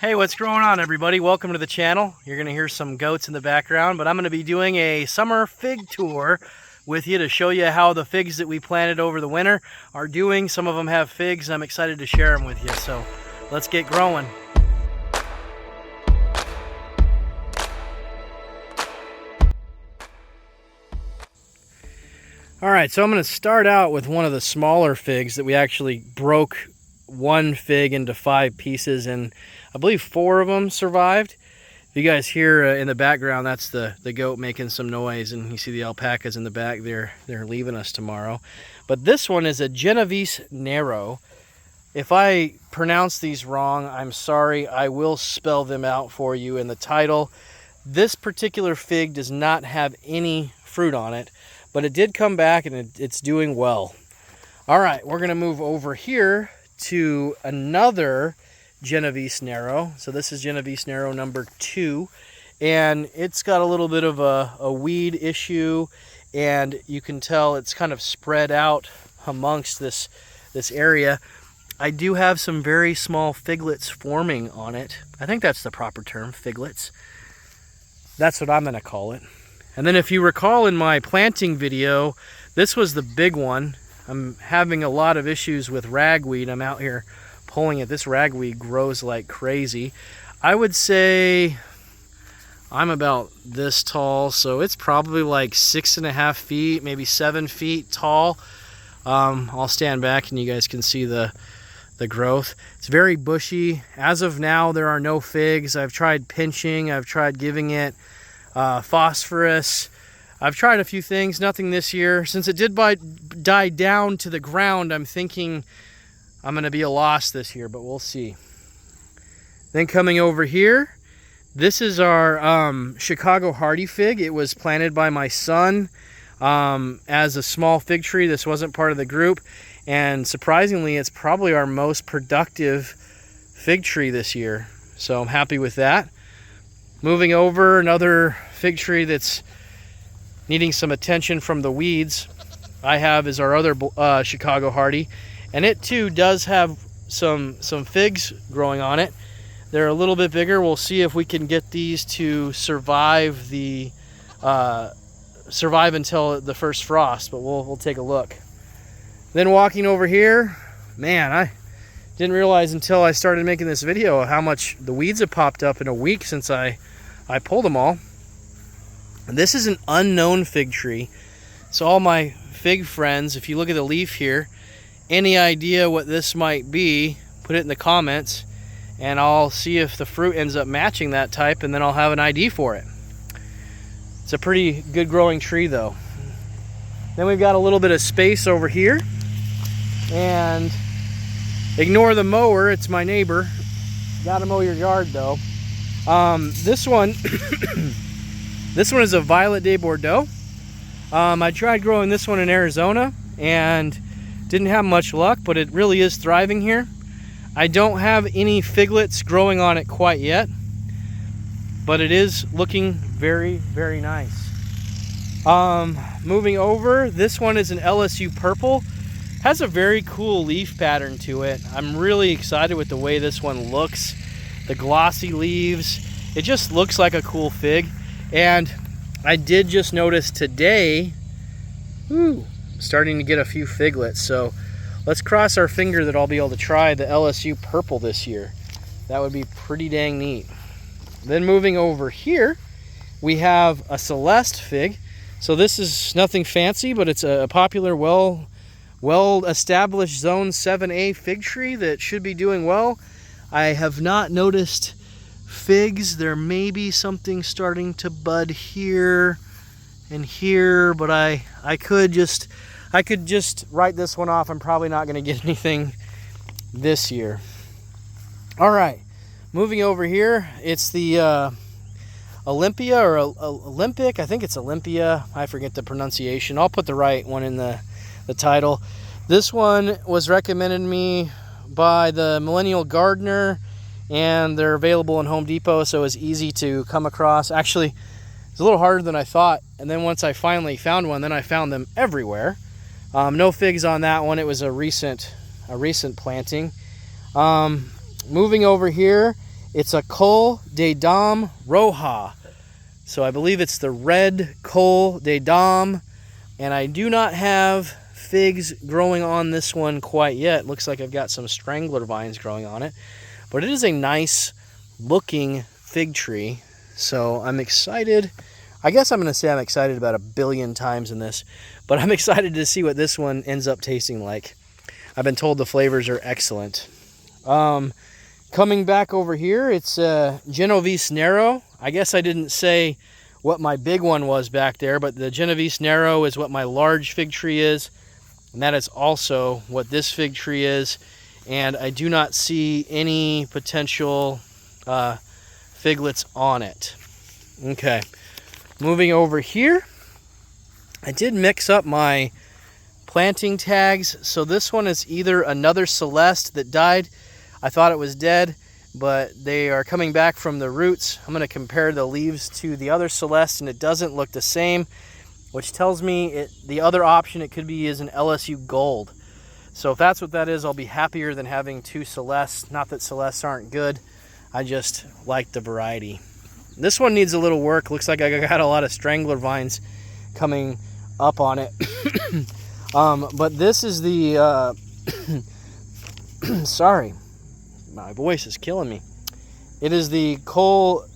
Hey, what's going on, everybody? Welcome to the channel. You're going to hear some goats in the background, but I'm going to be doing a summer fig tour with you to show you how the figs that we planted over the winter are doing. Some of them have figs. I'm excited to share them with you, so let's get growing. All right, so I'm going to start out with one of the smaller figs that we actually broke one fig into 5 pieces, and I believe 4 of them survived. If you guys hear in the background, that's the goat making some noise, and you see the alpacas in the back. They're leaving us tomorrow. But this one is a Genovese Nero. If I pronounce these wrong, I'm sorry. I will spell them out for you in the title. This particular fig does not have any fruit on it, but it did come back and it's doing well. All right, we're gonna move over here to another Genovese Nero. So this is Genovese Nero number 2, and it's got a little bit of a weed issue, and you can tell it's kind of spread out amongst this area. I do have some very small figlets forming on it. I think that's the proper term, figlets. That's what I'm gonna call it. And then if you recall in my planting video, this was the big one. I'm having a lot of issues with ragweed. I'm out here pulling it. This ragweed grows like crazy. I would say I'm about this tall, so it's probably like 6.5 feet, maybe 7 feet tall. I'll stand back and you guys can see the growth. It's very bushy. As of now, there are no figs. I've tried pinching. I've tried giving it phosphorus. I've tried a few things, nothing this year. Since it did die down to the ground, I'm thinking I'm going to be a loss this year, but we'll see. Then coming over here, this is our Chicago hardy fig. It was planted by my son as a small fig tree. This wasn't part of the group, and surprisingly, it's probably our most productive fig tree this year. So I'm happy with that. Moving over, another fig tree that's needing some attention from the weeds I have is our other Chicago hardy, and it too does have some figs growing on it. They're a little bit bigger. We'll see if we can get these to survive until the first frost, but we'll take a look. Then walking over here, man, I didn't realize until I started making this video how much the weeds have popped up in a week since I pulled them all. And this is an unknown fig tree. So all my fig friends, if you look at the leaf here, any idea what this might be, put it in the comments, and I'll see if the fruit ends up matching that type, and then I'll have an ID for it. It's a pretty good growing tree though. Then we've got a little bit of space over here, and ignore the mower, it's my neighbor. Gotta mow your yard though. This one this one is a Violette de Bordeaux. I tried growing this one in Arizona and didn't have much luck, but it really is thriving here. I don't have any figlets growing on it quite yet, but it is looking very, very nice. Moving over, this one is an LSU Purple. Has a very cool leaf pattern to it. I'm really excited with the way this one looks. The glossy leaves. It just looks like a cool fig. And I did just notice today, starting to get a few figlets. So let's cross our finger that I'll be able to try the LSU Purple this year. That would be pretty dang neat. Then moving over here, we have a Celeste fig. So this is nothing fancy, but it's a popular, well-established Zone 7A fig tree that should be doing well. I have not noticed figs. There may be something starting to bud here and here, but I could just write this one off. I'm probably not going to get anything this year. All right, moving over here, it's the Olympia or Olympic. I think it's Olympia. I forget the pronunciation. I'll put the right one in the title. This one was recommended to me by the Millennial Gardener, and they're available in Home Depot, so it's easy to come across. Actually, it's a little harder than I thought, and then once I finally found one, then I found them everywhere. No figs on that one. It was a recent planting. Moving over here, It's a Col de Dame Roja. So I believe it's the red Col de Dame. And I do not have figs growing on this one quite yet. Looks like I've got some strangler vines growing on it. But it is a nice looking fig tree. So I'm excited. I guess I'm going to say I'm excited about 1 billion times in this. But I'm excited to see what this one ends up tasting like. I've been told the flavors are excellent. Coming back over here, it's Genovese Nero. I guess I didn't say what my big one was back there, but the Genovese Nero is what my large fig tree is, and that is also what this fig tree is. And I do not see any potential figlets on it. Okay, moving over here, I did mix up my planting tags. So this one is either another Celeste that died. I thought it was dead, but they are coming back from the roots. I'm going to compare the leaves to the other Celeste, and it doesn't look the same, which tells me the other option it could be is an LSU Gold. So if that's what that is, I'll be happier than having 2 Celestes. Not that Celestes aren't good, I just like the variety. This one needs a little work. Looks like I got a lot of strangler vines coming up on it. But this is the sorry, my voice is killing me. It is the Col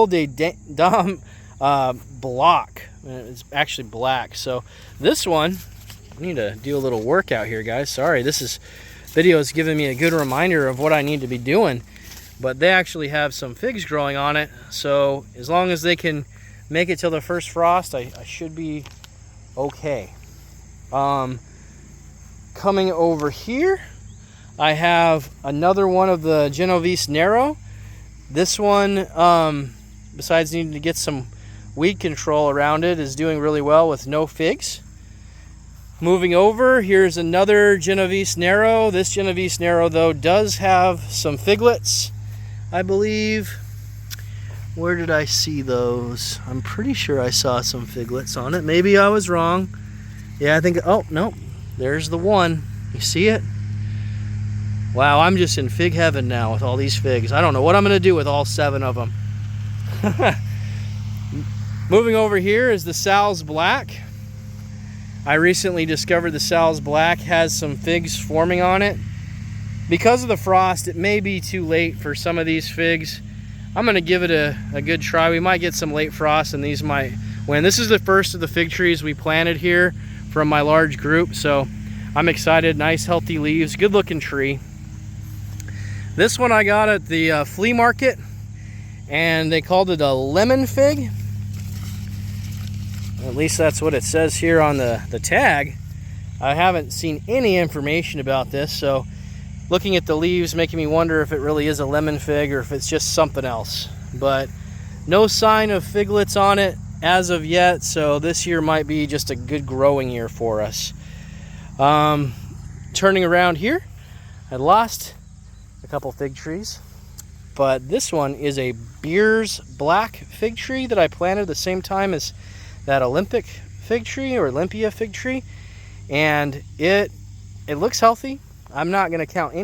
de Dame block. It's actually black. So this one, I need to do a little workout here, guys. Sorry, video is giving me a good reminder of what I need to be doing. But they actually have some figs growing on it. So as long as they can make it till the first frost, I should be okay. Coming over here, I have another one of the Genovese Nero. This one, besides needing to get some weed control around it, is doing really well with no figs. Moving over, here's another Genovese Nero. This Genovese Nero, though, does have some figlets, I believe. Where did I see those? I'm pretty sure I saw some figlets on it. Maybe I was wrong. Yeah, I think, oh, no, there's the one. You see it? Wow, I'm just in fig heaven now with all these figs. I don't know what I'm going to do with all 7 of them. Moving over here is the Sal's Black. I recently discovered the Sal's Black has some figs forming on it. Because of the frost, it may be too late for some of these figs. I'm going to give it a good try. We might get some late frost, and these might win. This is the first of the fig trees we planted here from my large group, so I'm excited. Nice, healthy leaves. Good looking tree. This one I got at the flea market, and they called it a lemon fig. At least that's what it says here on the tag. I haven't seen any information about this, so looking at the leaves making me wonder if it really is a lemon fig or if it's just something else. But no sign of figlets on it as of yet, so this year might be just a good growing year for us. Turning around here, I lost a couple fig trees, but this one is a Beers Black fig tree that I planted the same time as that Olympic fig tree or Olympia fig tree, and it looks healthy. I'm not going to count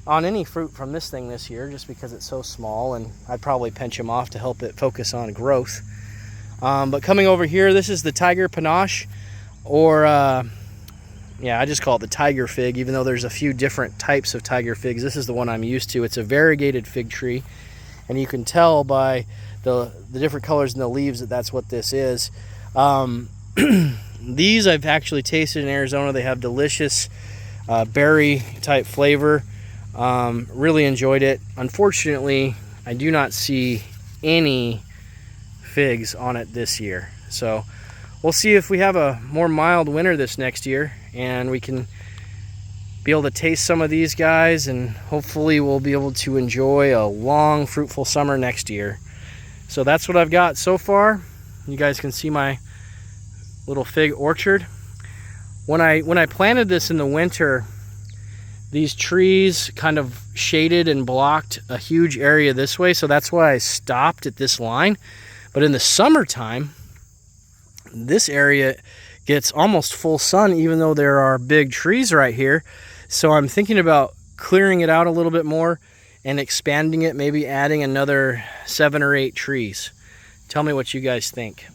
on any fruit from this thing this year just because it's so small, and I'd probably pinch them off to help it focus on growth. But coming over here, this is the Tiger Panache, or yeah, I just call it the tiger fig, even though there's a few different types of tiger figs. This is the one I'm used to. It's a variegated fig tree, and you can tell by the different colors in the leaves that that's what this is. These I've actually tasted in Arizona. They have delicious berry type flavor. Really enjoyed it. Unfortunately, I do not see any figs on it this year. So we'll see if we have a more mild winter this next year and we can be able to taste some of these guys, and hopefully we'll be able to enjoy a long, fruitful summer next year. So that's what I've got so far. You guys can see my little fig orchard. When I planted this in the winter, these trees kind of shaded and blocked a huge area this way, so that's why I stopped at this line. But in the summertime, this area gets almost full sun, even though there are big trees right here. So I'm thinking about clearing it out a little bit more and expanding it, maybe adding another 7 or 8 trees. Tell me what you guys think.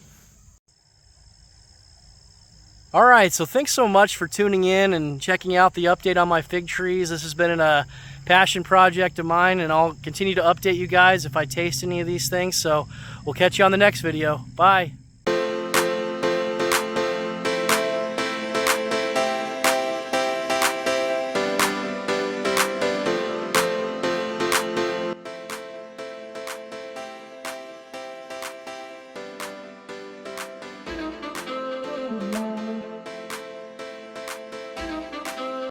All right, so thanks so much for tuning in and checking out the update on my fig trees. This has been a passion project of mine, and I'll continue to update you guys if I taste any of these things. So we'll catch you on the next video. Bye.